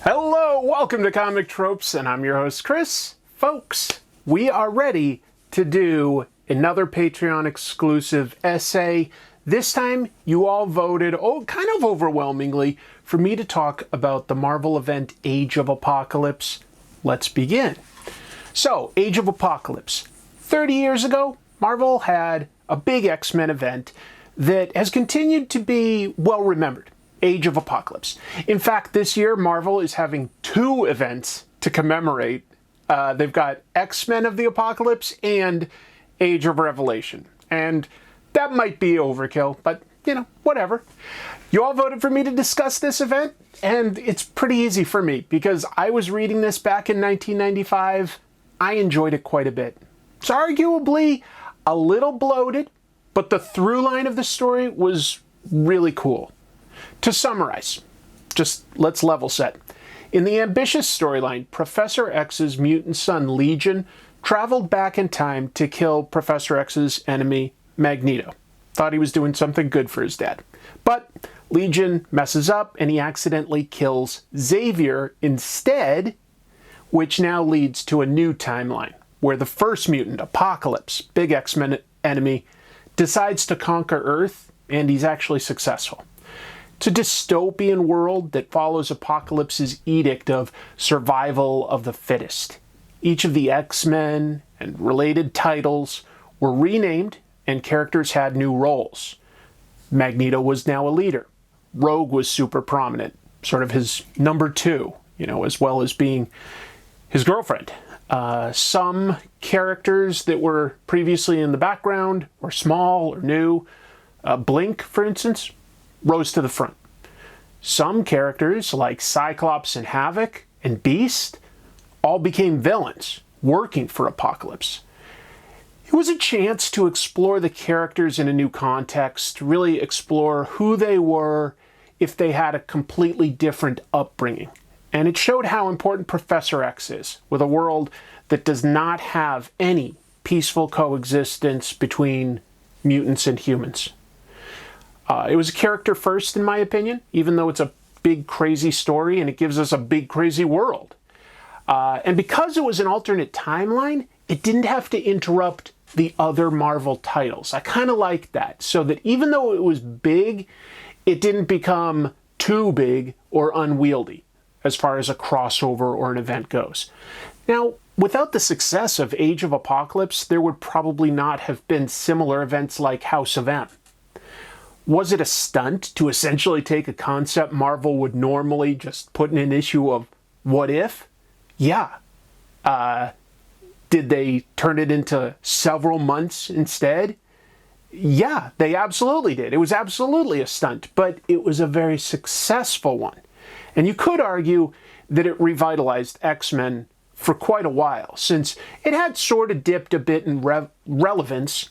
Hello, welcome to Comic Tropes, and I'm your host, Chris. Folks, we are ready to do another Patreon exclusive essay. This time, you all voted, kind of overwhelmingly, for me to talk about the Marvel event Age of Apocalypse. Let's begin. So, Age of Apocalypse. 30 years ago, Marvel had a big X-Men event that has continued to be well remembered. Age of Apocalypse. In fact, this year, Marvel is having two events to commemorate. They've got X-Men of the Apocalypse and Age of Revelation. And that might be overkill, but, whatever. You all voted for me to discuss this event, and it's pretty easy for me, because I was reading this back in 1995. I enjoyed it quite a bit. It's arguably a little bloated, but the through line of the story was really cool. To summarize, just let's level set. In the ambitious storyline, Professor X's mutant son Legion traveled back in time to kill Professor X's enemy, Magneto. Thought he was doing something good for his dad. But Legion messes up and he accidentally kills Xavier instead, which now leads to a new timeline where the first mutant, Apocalypse, big X-Men enemy, decides to conquer Earth, and he's actually successful. It's a dystopian world that follows Apocalypse's edict of survival of the fittest. Each of the X-Men and related titles were renamed and characters had new roles. Magneto was now a leader. Rogue was super prominent, sort of his number two, as well as being his girlfriend. Some characters that were previously in the background or small or new, Blink, for instance, rose to the front. Some characters, like Cyclops and Havoc and Beast, all became villains, working for Apocalypse. It was a chance to explore the characters in a new context, to really explore who they were if they had a completely different upbringing. And it showed how important Professor X is, with a world that does not have any peaceful coexistence between mutants and humans. It was a character first, in my opinion, even though it's a big, crazy story and it gives us a big, crazy world. And because it was an alternate timeline, it didn't have to interrupt the other Marvel titles. I kind of liked that, so that even though it was big, it didn't become too big or unwieldy as far as a crossover or an event goes. Now, without the success of Age of Apocalypse, there would probably not have been similar events like House of M. Was it a stunt to essentially take a concept Marvel would normally just put in an issue of What If? Yeah. Did they turn it into several months instead? Yeah, they absolutely did. It was absolutely a stunt, but it was a very successful one. And you could argue that it revitalized X-Men for quite a while, since it had sort of dipped a bit in relevance,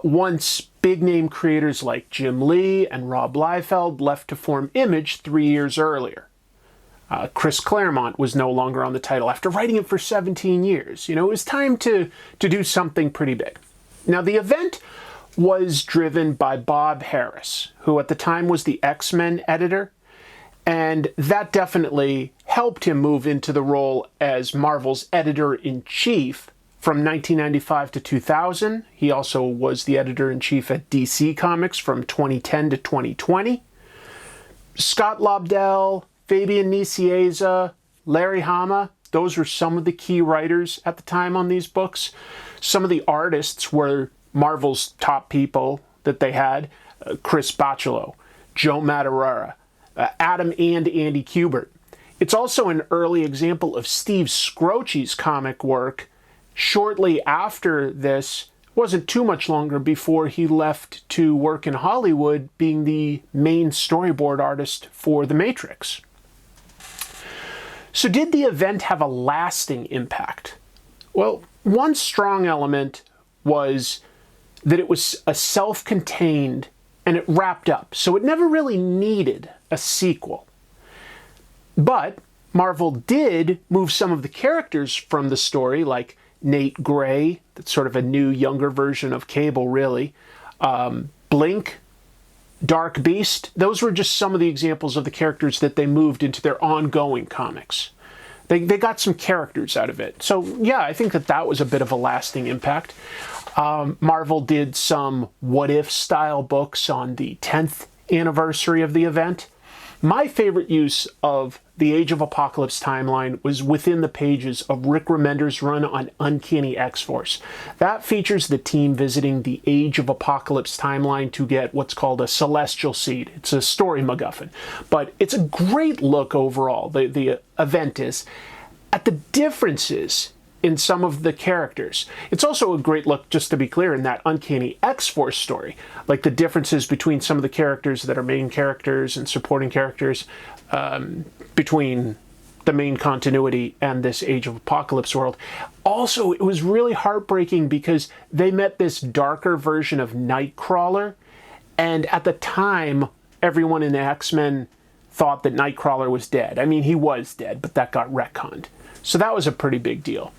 once big-name creators like Jim Lee and Rob Liefeld left to form Image 3 years earlier. Chris Claremont was no longer on the title after writing it for 17 years. It was time to do something pretty big. Now, the event was driven by Bob Harris, who at the time was the X-Men editor, and that definitely helped him move into the role as Marvel's editor-in-chief from 1995 to 2000. He also was the editor-in-chief at DC Comics from 2010 to 2020. Scott Lobdell, Fabian Nicieza, Larry Hama, those were some of the key writers at the time on these books. Some of the artists were Marvel's top people that they had, Chris Bachalo, Joe Madureira, Adam and Andy Kubert. It's also an early example of Steve Scroce's comic work. Shortly after this, wasn't too much longer before he left to work in Hollywood, being the main storyboard artist for The Matrix. So did the event have a lasting impact? Well, one strong element was that it was a self-contained and it wrapped up, so it never really needed a sequel. But Marvel did move some of the characters from the story, like Nate Gray, that's sort of a new, younger version of Cable, really. Blink, Dark Beast, those were just some of the examples of the characters that they moved into their ongoing comics. They got some characters out of it. So yeah, I think that was a bit of a lasting impact. Marvel did some what-if style books on the 10th anniversary of the event. My favorite use of the Age of Apocalypse timeline was within the pages of Rick Remender's run on Uncanny X-Force. That features the team visiting the Age of Apocalypse timeline to get what's called a Celestial Seed. It's a story MacGuffin, but it's a great look overall, the event is, at the differences in some of the characters. It's also a great look, just to be clear, in that Uncanny X-Force story, like the differences between some of the characters that are main characters and supporting characters, between the main continuity and this Age of Apocalypse world. Also, it was really heartbreaking because they met this darker version of Nightcrawler, and at the time, everyone in the X-Men thought that Nightcrawler was dead. I mean, he was dead, but that got retconned. So that was a pretty big deal.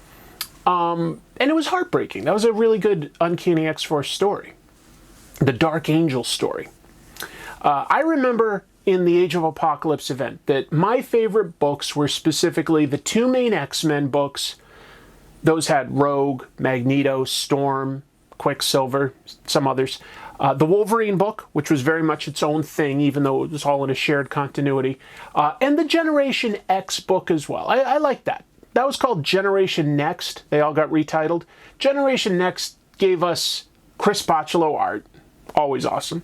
And it was heartbreaking. That was a really good Uncanny X-Force story. The Dark Angel story. I remember in the Age of Apocalypse event that my favorite books were specifically the two main X-Men books. Those had Rogue, Magneto, Storm, Quicksilver, some others. The Wolverine book, which was very much its own thing, even though it was all in a shared continuity. And the Generation X book as well. I like that. That was called Generation Next. They all got retitled. Generation Next gave us Chris Bachalo art. Always awesome.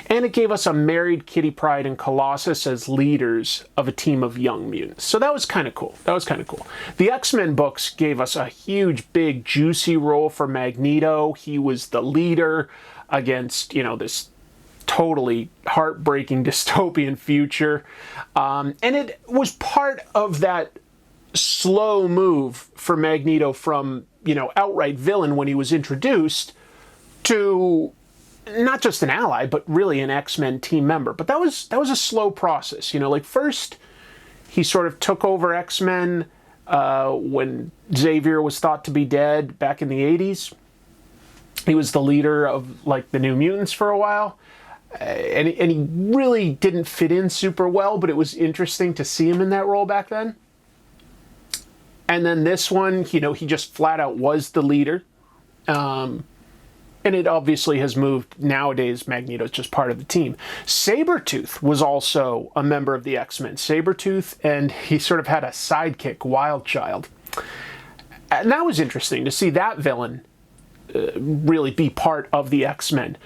And it gave us a married Kitty Pryde and Colossus as leaders of a team of young mutants. So that was kind of cool. That was kind of cool. The X-Men books gave us a huge, big, juicy role for Magneto. He was the leader against, you know, this totally heartbreaking dystopian future. And it was part of that slow move for Magneto from, you know, outright villain when he was introduced to not just an ally, but really an X-Men team member. But that was a slow process. You know, like first he sort of took over X-Men when Xavier was thought to be dead back in the 80s. He was the leader of like the New Mutants for a while. And he really didn't fit in super well, but it was interesting to see him in that role back then. And then this one, you know, he just flat out was the leader. And it obviously has moved. Nowadays, Magneto's just part of the team. Sabretooth was also a member of the X-Men. Sabretooth, and he sort of had a sidekick, Wildchild. And that was interesting to see that villain really be part of the X-Men.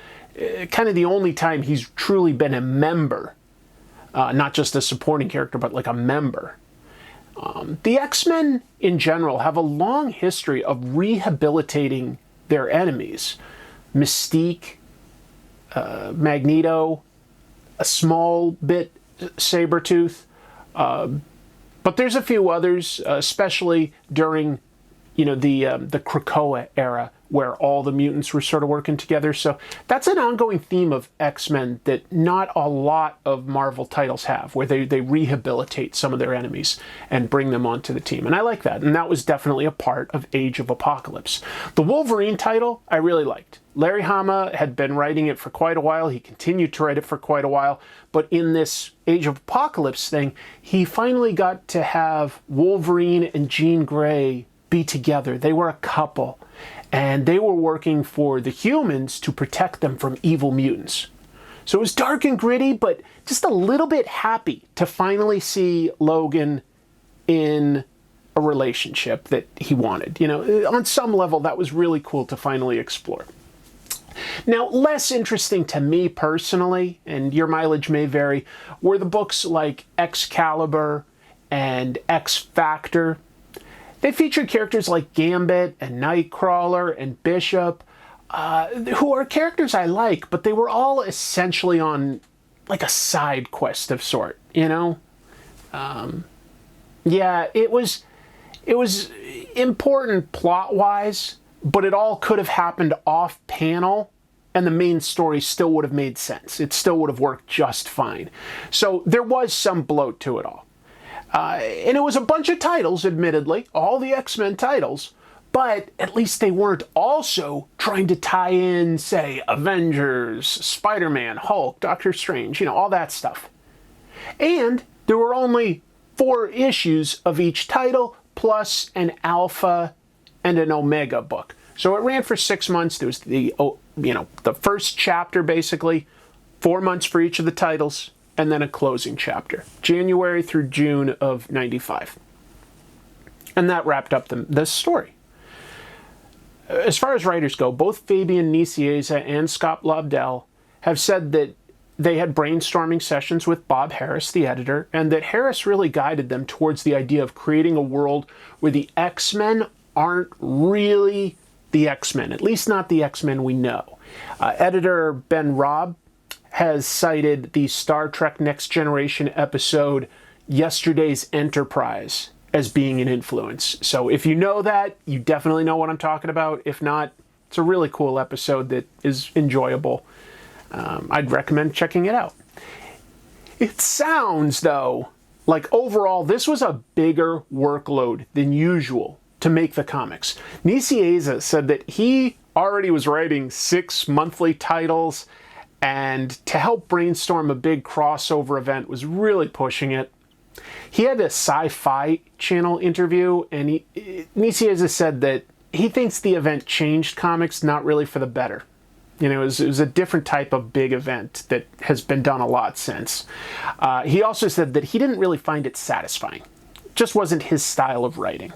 Kind of the only time he's truly been a member. Not just a supporting character, but like a member. The X-Men, in general, have a long history of rehabilitating their enemies. Mystique, Magneto, a small bit Sabretooth, but there's a few others, especially during, you know, the Krakoa era, where all the mutants were sort of working together. So that's an ongoing theme of X-Men that not a lot of Marvel titles have, where they rehabilitate some of their enemies and bring them onto the team. And I like that. And that was definitely a part of Age of Apocalypse. The Wolverine title, I really liked. Larry Hama had been writing it for quite a while. He continued to write it for quite a while. But in this Age of Apocalypse thing, he finally got to have Wolverine and Jean Grey be together. They were a couple. And they were working for the humans to protect them from evil mutants. So it was dark and gritty, but just a little bit happy to finally see Logan in a relationship that he wanted. You know, on some level, that was really cool to finally explore. Now, less interesting to me personally, and your mileage may vary, were the books like Excalibur and X Factor. They featured characters like Gambit and Nightcrawler and Bishop, who are characters I like, but they were all essentially on like a side quest of sort, you know? Yeah, it was important plot-wise, but it all could have happened off-panel, and the main story still would have made sense. It still would have worked just fine. So there was some bloat to it all. And it was a bunch of titles, admittedly, all the X-Men titles, But at least they weren't also trying to tie in, say, Avengers, Spider-Man, Hulk, Doctor Strange, all that stuff. And there were only 4 issues of each title, plus an alpha and an omega book. So it ran for 6 months. There was the first chapter, basically, 4 months for each of the titles, and then a closing chapter, January through June of '95. And that wrapped up the story. As far as writers go, both Fabian Nicieza and Scott Lobdell have said that they had brainstorming sessions with Bob Harris, the editor, and that Harris really guided them towards the idea of creating a world where the X-Men aren't really the X-Men, at least not the X-Men we know. Editor Ben Robb has cited the Star Trek Next Generation episode Yesterday's Enterprise as being an influence. So if you know that, you definitely know what I'm talking about. If not, it's a really cool episode that is enjoyable. I'd recommend checking it out. It sounds, though, like overall this was a bigger workload than usual to make the comics. Nicieza said that he already was writing 6 monthly titles, and to help brainstorm a big crossover event was really pushing it. He had a Sci-Fi Channel interview, and Nicieza said that he thinks the event changed comics, not really for the better. It was a different type of big event that has been done a lot since. He also said that he didn't really find it satisfying. It just wasn't his style of writing.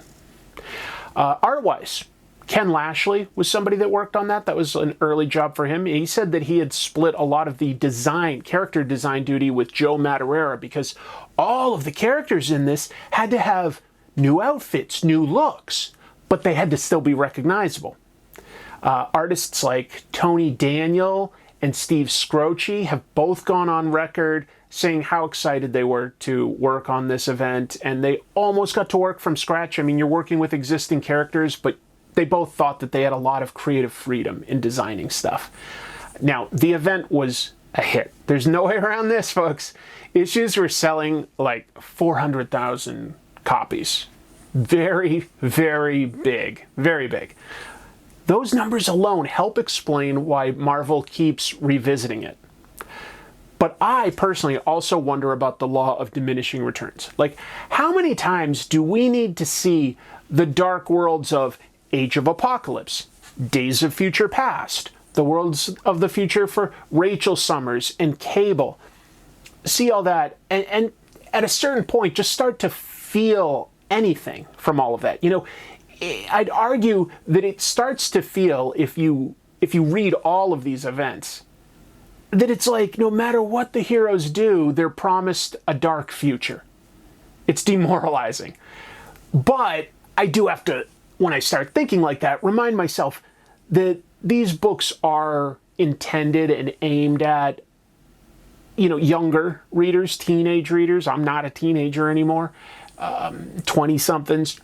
Art-wise, Ken Lashley was somebody that worked on that. That was an early job for him. He said that he had split a lot of the character design duty with Joe Madureira because all of the characters in this had to have new outfits, new looks, but they had to still be recognizable. Artists like Tony Daniel and Steve Scroce have both gone on record saying how excited they were to work on this event, and they almost got to work from scratch. I mean, you're working with existing characters, but they both thought that they had a lot of creative freedom in designing stuff. Now, the event was a hit. There's no way around this, folks. Issues were selling like 400,000 copies. Very, very big. Very big. Those numbers alone help explain why Marvel keeps revisiting it. But I personally also wonder about the law of diminishing returns. Like, how many times do we need to see the dark worlds of Age of Apocalypse, Days of Future Past, the worlds of the future for Rachel Summers and Cable, see all that, and at a certain point just start to feel anything from all of that? I'd argue that it starts to feel, if you read all of these events, that it's like no matter what the heroes do, they're promised a dark future. It's demoralizing. But I do have to, when I start thinking like that, remind myself that these books are intended and aimed at, younger readers, teenage readers. I'm not a teenager anymore, 20-somethings.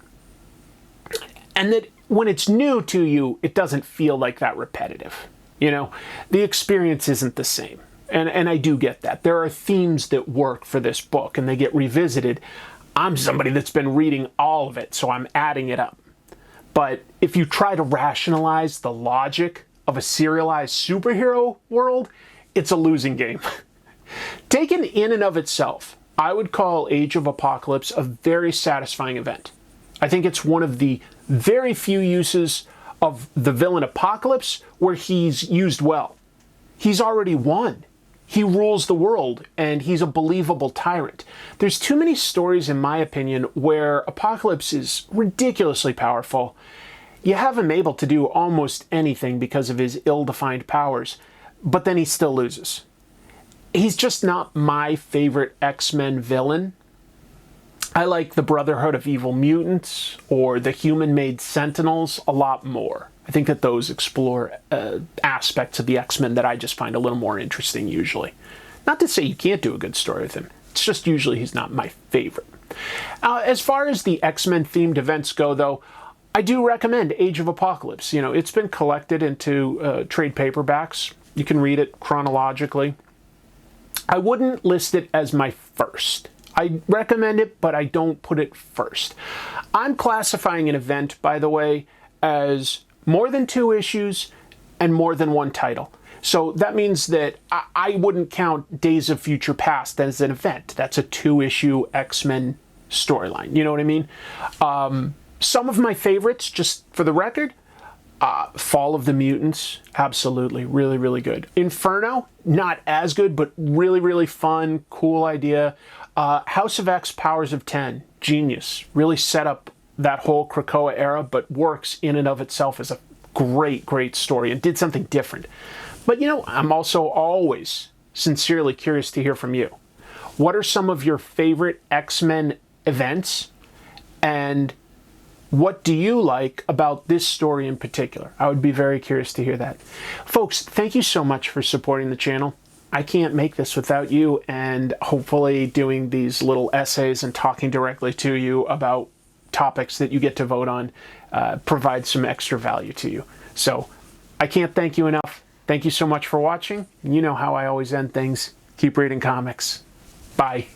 And that when it's new to you, it doesn't feel like that repetitive. The experience isn't the same. And I do get that. There are themes that work for this book, and they get revisited. I'm somebody that's been reading all of it, so I'm adding it up. But if you try to rationalize the logic of a serialized superhero world, it's a losing game. Taken in and of itself, I would call Age of Apocalypse a very satisfying event. I think it's one of the very few uses of the villain Apocalypse where he's used well. He's already won. He rules the world, and he's a believable tyrant. There's too many stories, in my opinion, where Apocalypse is ridiculously powerful. You have him able to do almost anything because of his ill-defined powers, but then he still loses. He's just not my favorite X-Men villain. I like the Brotherhood of Evil Mutants or the Human-Made Sentinels a lot more. I think that those explore aspects of the X-Men that I just find a little more interesting usually. Not to say you can't do a good story with him. It's just usually he's not my favorite. As far as the X-Men themed events go, though, I do recommend Age of Apocalypse. It's been collected into trade paperbacks. You can read it chronologically. I wouldn't list it as my first. I recommend it, but I don't put it first. I'm classifying an event, by the way, as more than 2 issues and more than 1 title. So that means that I wouldn't count Days of Future Past as an event. That's a 2-issue X-Men storyline. You know what I mean? Some of my favorites, just for the record, Fall of the Mutants, absolutely, really, really good. Inferno, not as good, but really, really fun, cool idea. House of X, Powers of 10, genius. Really set up that whole Krakoa era, but works in and of itself as a great, great story and did something different. But you know, I'm also always sincerely curious to hear from you. What are some of your favorite X-Men events? And what do you like about this story in particular? I would be very curious to hear that. Folks, thank you so much for supporting the channel. I can't make this without you, and hopefully doing these little essays and talking directly to you about topics that you get to vote on provides some extra value to you. So I can't thank you enough. Thank you so much for watching. You know how I always end things. Keep reading comics. Bye.